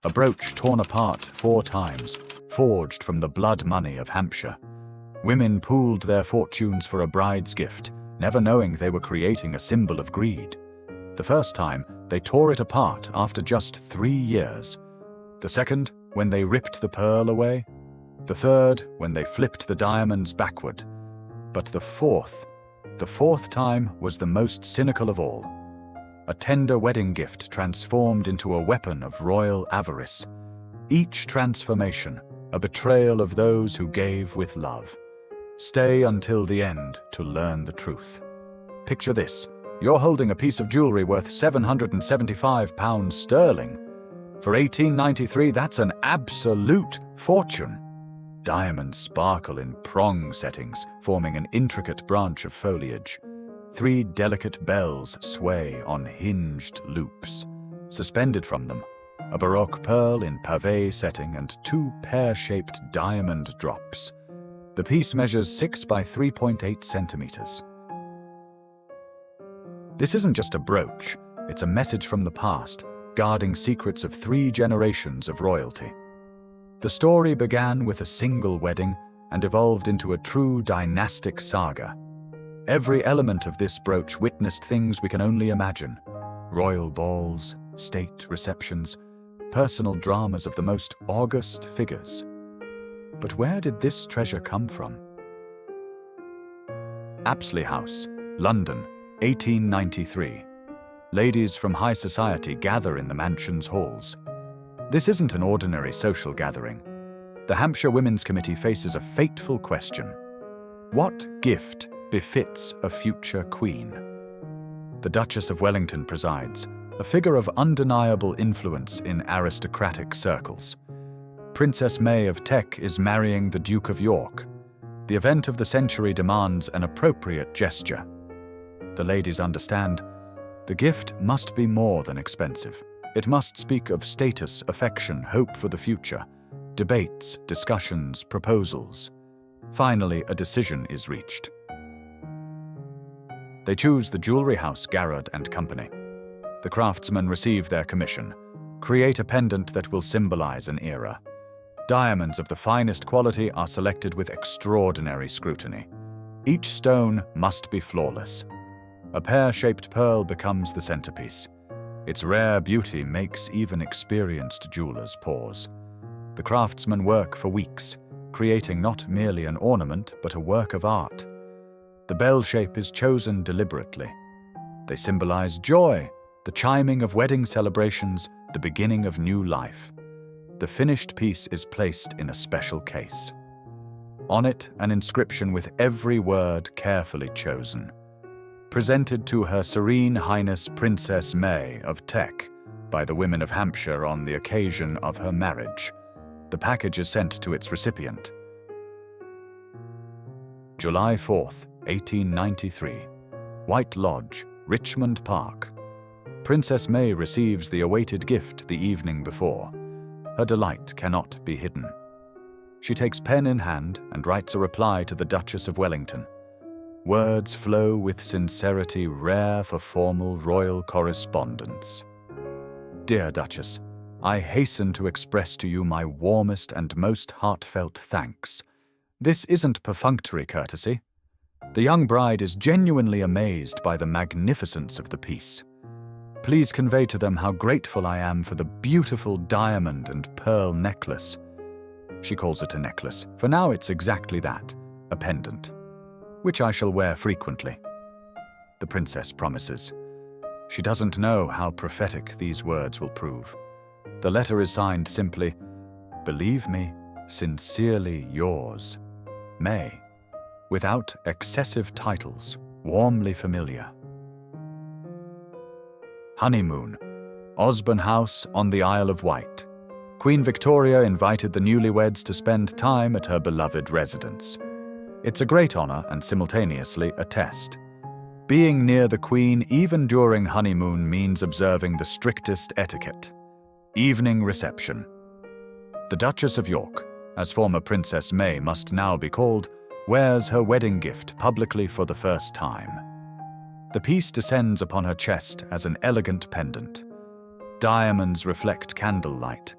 a brooch torn apart 4 times, forged from the blood money of Hampshire. Women pooled their fortunes for a bride's gift, never knowing they were creating a symbol of greed. The first time, they tore it apart after just 3 years. The second, when they ripped the pearl away. The third, when they flipped the diamonds backward. But the fourth time was the most cynical of all. A tender wedding gift transformed into a weapon of royal avarice. Each transformation, a betrayal of those who gave with love. Stay until the end to learn the truth. Picture this. You're holding a piece of jewelry worth £775 sterling. For 1893, that's an absolute fortune. Diamonds sparkle in prong settings, forming an intricate branch of foliage. 3 delicate bells sway on hinged loops. Suspended from them, a Baroque pearl in pavé setting and 2 pear-shaped diamond drops. The piece measures 6 by 3.8 centimeters. This isn't just a brooch, it's a message from the past, guarding secrets of 3 generations of royalty. The story began with a single wedding and evolved into a true dynastic saga. Every element of this brooch witnessed things we can only imagine. Royal balls, state receptions, personal dramas of the most august figures. But where did this treasure come from? Apsley House, London, 1893. Ladies from high society gather in the mansion's halls. This isn't an ordinary social gathering. The Hampshire Women's Committee faces a fateful question. What gift befits a future queen? The Duchess of Wellington presides, a figure of undeniable influence in aristocratic circles. Princess May of Teck is marrying the Duke of York. The event of the century demands an appropriate gesture. The ladies understand the gift must be more than expensive. It must speak of status, affection, hope for the future, debates, discussions, proposals. Finally, a decision is reached. They choose the jewelry house Garrod and Company. The craftsmen receive their commission. Create a pendant that will symbolize an era. Diamonds of the finest quality are selected with extraordinary scrutiny. Each stone must be flawless. A pear-shaped pearl becomes the centerpiece. Its rare beauty makes even experienced jewelers pause. The craftsmen work for weeks, creating not merely an ornament but a work of art. The bell shape is chosen deliberately. They symbolize joy, the chiming of wedding celebrations, the beginning of new life. The finished piece is placed in a special case. On it, an inscription with every word carefully chosen. Presented to Her Serene Highness Princess May of Teck by the women of Hampshire on the occasion of her marriage. The package is sent to its recipient. July 4th, 1893. White Lodge, Richmond Park. Princess May receives the awaited gift the evening before. Her delight cannot be hidden. She takes pen in hand and writes a reply to the Duchess of Wellington. Words flow with sincerity rare for formal royal correspondence. Dear Duchess, I hasten to express to you my warmest and most heartfelt thanks. This isn't perfunctory courtesy. The young bride is genuinely amazed by the magnificence of the piece. Please convey to them how grateful I am for the beautiful diamond and pearl necklace. She calls it a necklace. For now it's exactly that, a pendant, which I shall wear frequently. The princess promises. She doesn't know how prophetic these words will prove. The letter is signed simply, "Believe me, sincerely yours, May," without excessive titles, warmly familiar. Honeymoon, Osborne House on the Isle of Wight. Queen Victoria invited the newlyweds to spend time at her beloved residence. It's a great honor and simultaneously a test. Being near the Queen even during honeymoon means observing the strictest etiquette. Evening reception. The Duchess of York, as former Princess May must now be called, wears her wedding gift publicly for the first time. The piece descends upon her chest as an elegant pendant. Diamonds reflect candlelight.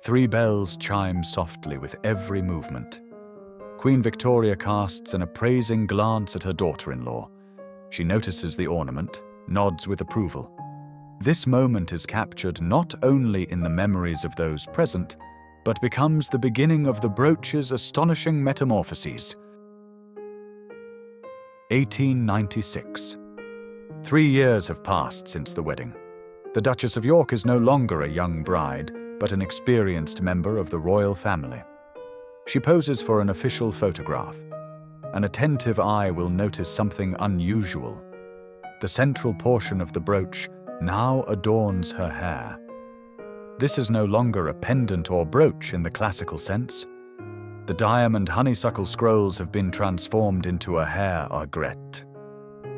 3 bells chime softly with every movement. Queen Victoria casts an appraising glance at her daughter-in-law. She notices the ornament, nods with approval. This moment is captured not only in the memories of those present, but becomes the beginning of the brooch's astonishing metamorphoses. 1896. 3 years have passed since the wedding. The Duchess of York is no longer a young bride, but an experienced member of the royal family. She poses for an official photograph. An attentive eye will notice something unusual. The central portion of the brooch now adorns her hair. This is no longer a pendant or brooch in the classical sense. The diamond honeysuckle scrolls have been transformed into a hair aigrette.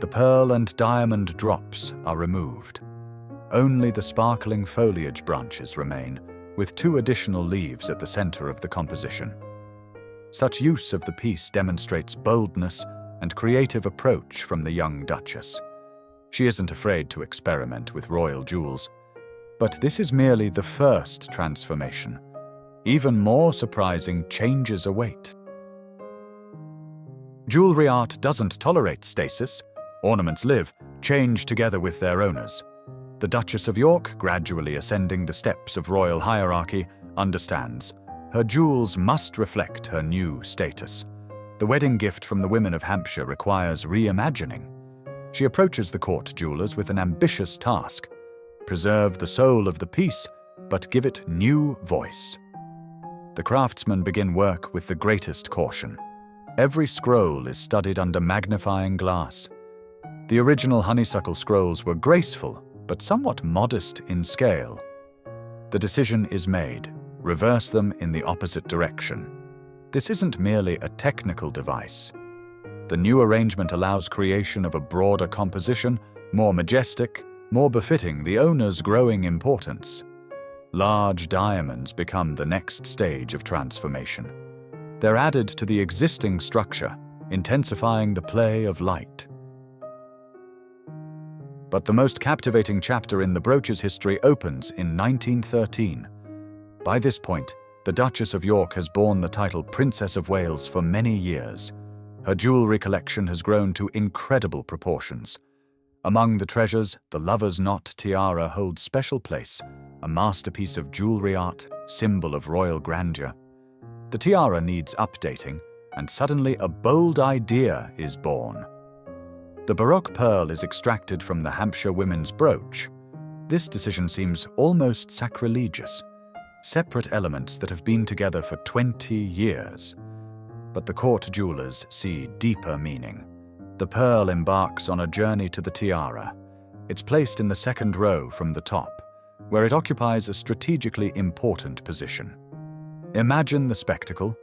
The pearl and diamond drops are removed. Only the sparkling foliage branches remain, with 2 additional leaves at the center of the composition. Such use of the piece demonstrates boldness and creative approach from the young Duchess. She isn't afraid to experiment with royal jewels. But this is merely the first transformation. Even more surprising changes await. Jewelry art doesn't tolerate stasis. Ornaments live, change together with their owners. The Duchess of York, gradually ascending the steps of royal hierarchy, understands her jewels must reflect her new status. The wedding gift from the women of Hampshire requires reimagining. She approaches the court jewelers with an ambitious task: preserve the soul of the piece, but give it new voice. The craftsmen begin work with the greatest caution. Every scroll is studied under magnifying glass. The original honeysuckle scrolls were graceful, but somewhat modest in scale. The decision is made: reverse them in the opposite direction. This isn't merely a technical device. The new arrangement allows creation of a broader composition, more majestic, more befitting the owner's growing importance. Large diamonds become the next stage of transformation. They're added to the existing structure, intensifying the play of light. But the most captivating chapter in the brooch's history opens in 1913. By this point, the Duchess of York has borne the title Princess of Wales for many years. Her jewelry collection has grown to incredible proportions. Among the treasures, the lover's knot tiara holds special place, a masterpiece of jewelry art, symbol of royal grandeur. The tiara needs updating, and suddenly a bold idea is born. The Baroque pearl is extracted from the Hampshire women's brooch. This decision seems almost sacrilegious. Separate elements that have been together for 20 years. But the court jewelers see deeper meaning. The pearl embarks on a journey to the tiara. It's placed in the second row from the top, where it occupies a strategically important position. Imagine the spectacle.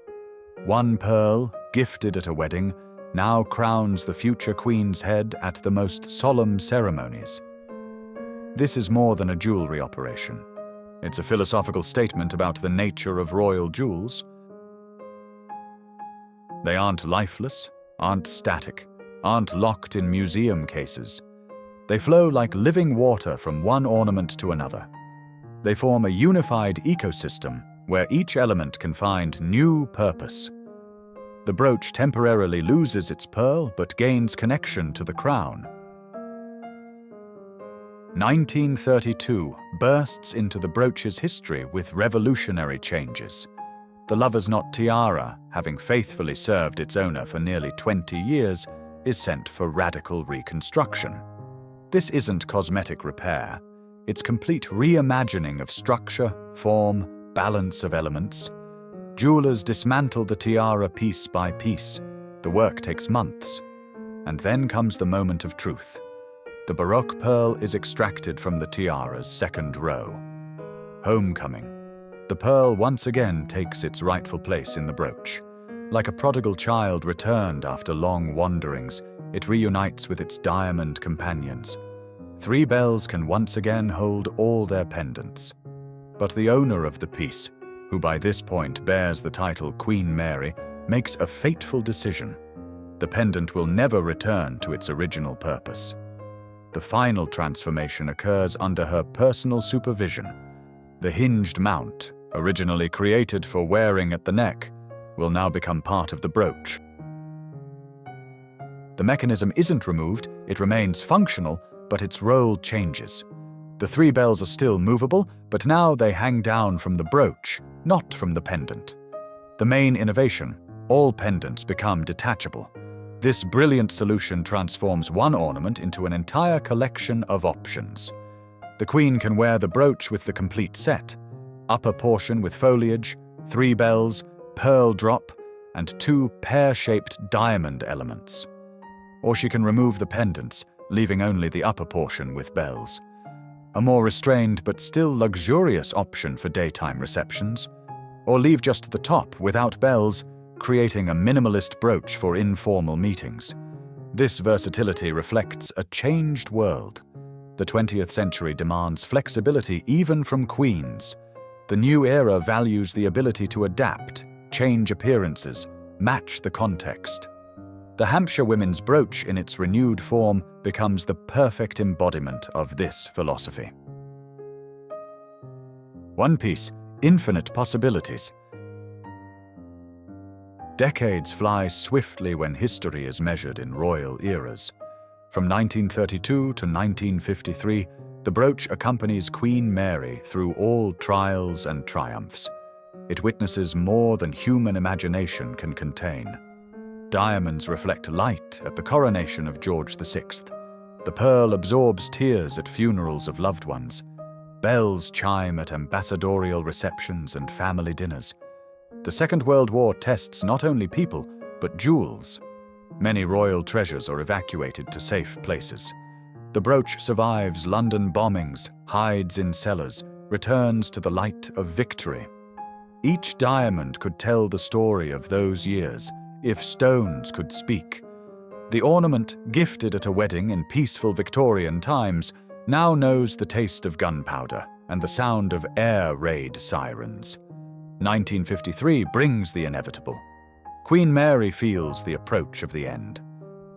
One pearl, gifted at a wedding, now crowns the future queen's head at the most solemn ceremonies. This is more than a jewelry operation. It's a philosophical statement about the nature of royal jewels. They aren't lifeless, aren't static, aren't locked in museum cases. They flow like living water from one ornament to another. They form a unified ecosystem where each element can find new purpose. The brooch temporarily loses its pearl but gains connection to the crown. 1932 bursts into the brooch's history with revolutionary changes. The lover's knot tiara, having faithfully served its owner for nearly 20 years, is sent for radical reconstruction. This isn't cosmetic repair. It's complete reimagining of structure, form, balance of elements. Jewelers dismantle the tiara piece by piece. The work takes months. And then comes the moment of truth. The Baroque pearl is extracted from the tiara's second row. Homecoming. The pearl once again takes its rightful place in the brooch. Like a prodigal child returned after long wanderings, it reunites with its diamond companions. 3 bells can once again hold all their pendants. But the owner of the piece, who by this point bears the title Queen Mary, makes a fateful decision. The pendant will never return to its original purpose. The final transformation occurs under her personal supervision. The hinged mount, originally created for wearing at the neck, will now become part of the brooch. The mechanism isn't removed, it remains functional, but its role changes. The 3 bells are still movable, but now they hang down from the brooch, not from the pendant. The main innovation: all pendants become detachable. This brilliant solution transforms one ornament into an entire collection of options. The Queen can wear the brooch with the complete set: upper portion with foliage, 3 bells, pearl drop, and 2 pear-shaped diamond elements. Or she can remove the pendants, leaving only the upper portion with bells. A more restrained but still luxurious option for daytime receptions. Or leave just the top without bells, creating a minimalist brooch for informal meetings. This versatility reflects a changed world. The 20th century demands flexibility even from queens. The new era values the ability to adapt, change appearances, match the context. The Hampshire women's brooch in its renewed form becomes the perfect embodiment of this philosophy. One piece, infinite possibilities. Decades fly swiftly when history is measured in royal eras. From 1932 to 1953, the brooch accompanies Queen Mary through all trials and triumphs. It witnesses more than human imagination can contain. Diamonds reflect light at the coronation of George VI. The pearl absorbs tears at funerals of loved ones. Bells chime at ambassadorial receptions and family dinners. The Second World War tests not only people, but jewels. Many royal treasures are evacuated to safe places. The brooch survives London bombings, hides in cellars, returns to the light of victory. Each diamond could tell the story of those years, if stones could speak. The ornament, gifted at a wedding in peaceful Victorian times, now knows the taste of gunpowder and the sound of air raid sirens. 1953 brings the inevitable. Queen Mary feels the approach of the end.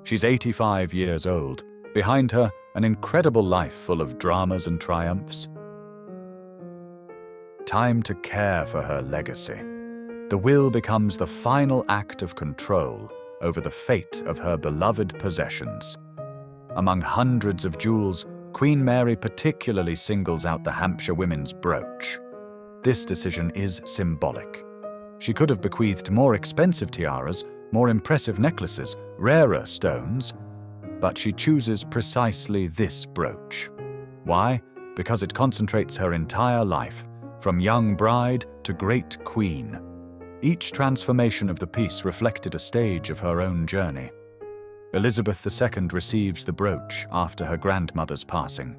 She's 85 years old. Behind her, an incredible life full of dramas and triumphs. Time to care for her legacy. The will becomes the final act of control over the fate of her beloved possessions. Among hundreds of jewels, Queen Mary particularly singles out the Hampshire women's brooch. This decision is symbolic. She could have bequeathed more expensive tiaras, more impressive necklaces, rarer stones, but she chooses precisely this brooch. Why? Because it concentrates her entire life, from young bride to great queen. Each transformation of the piece reflected a stage of her own journey. Elizabeth II receives the brooch after her grandmother's passing.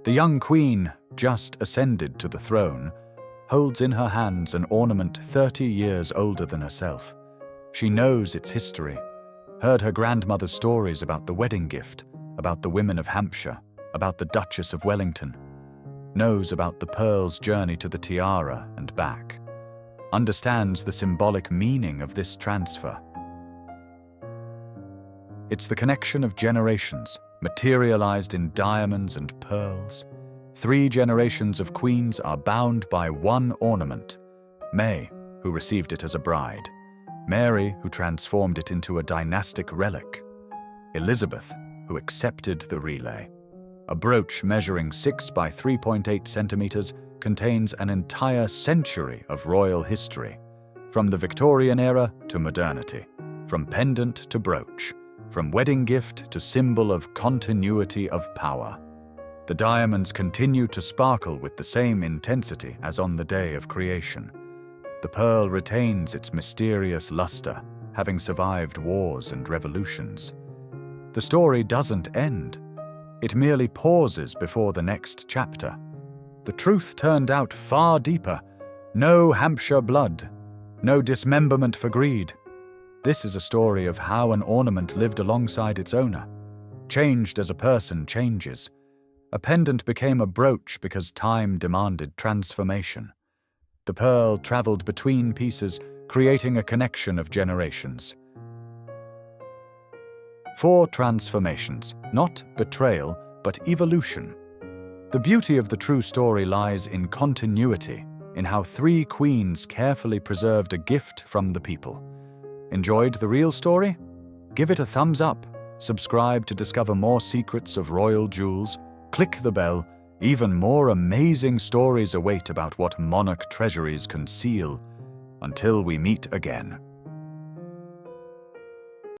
The young queen, just ascended to the throne, holds in her hands an ornament 30 years older than herself. She knows its history, heard her grandmother's stories about the wedding gift, about the women of Hampshire, about the Duchess of Wellington, knows about the pearl's journey to the tiara and back, understands the symbolic meaning of this transfer. It's the connection of generations, materialized in diamonds and pearls. 3 generations of queens are bound by one ornament: May, who received it as a bride; Mary, who transformed it into a dynastic relic; Elizabeth, who accepted the relay. A brooch measuring 6 by 3.8 centimeters contains an entire century of royal history, from the Victorian era to modernity, from pendant to brooch, from wedding gift to symbol of continuity of power. The diamonds continue to sparkle with the same intensity as on the day of creation. The pearl retains its mysterious luster, having survived wars and revolutions. The story doesn't end. It merely pauses before the next chapter. The truth turned out far deeper. No Hampshire blood, no dismemberment for greed. This is a story of how an ornament lived alongside its owner, changed as a person changes. A pendant became a brooch because time demanded transformation. The pearl traveled between pieces, creating a connection of generations. 4 transformations, not betrayal, but evolution. The beauty of the true story lies in continuity, in how 3 queens carefully preserved a gift from the people. Enjoyed the real story? Give it a thumbs up, subscribe to discover more secrets of royal jewels, click the bell. Even more amazing stories await about what monarch treasuries conceal. Until we meet again.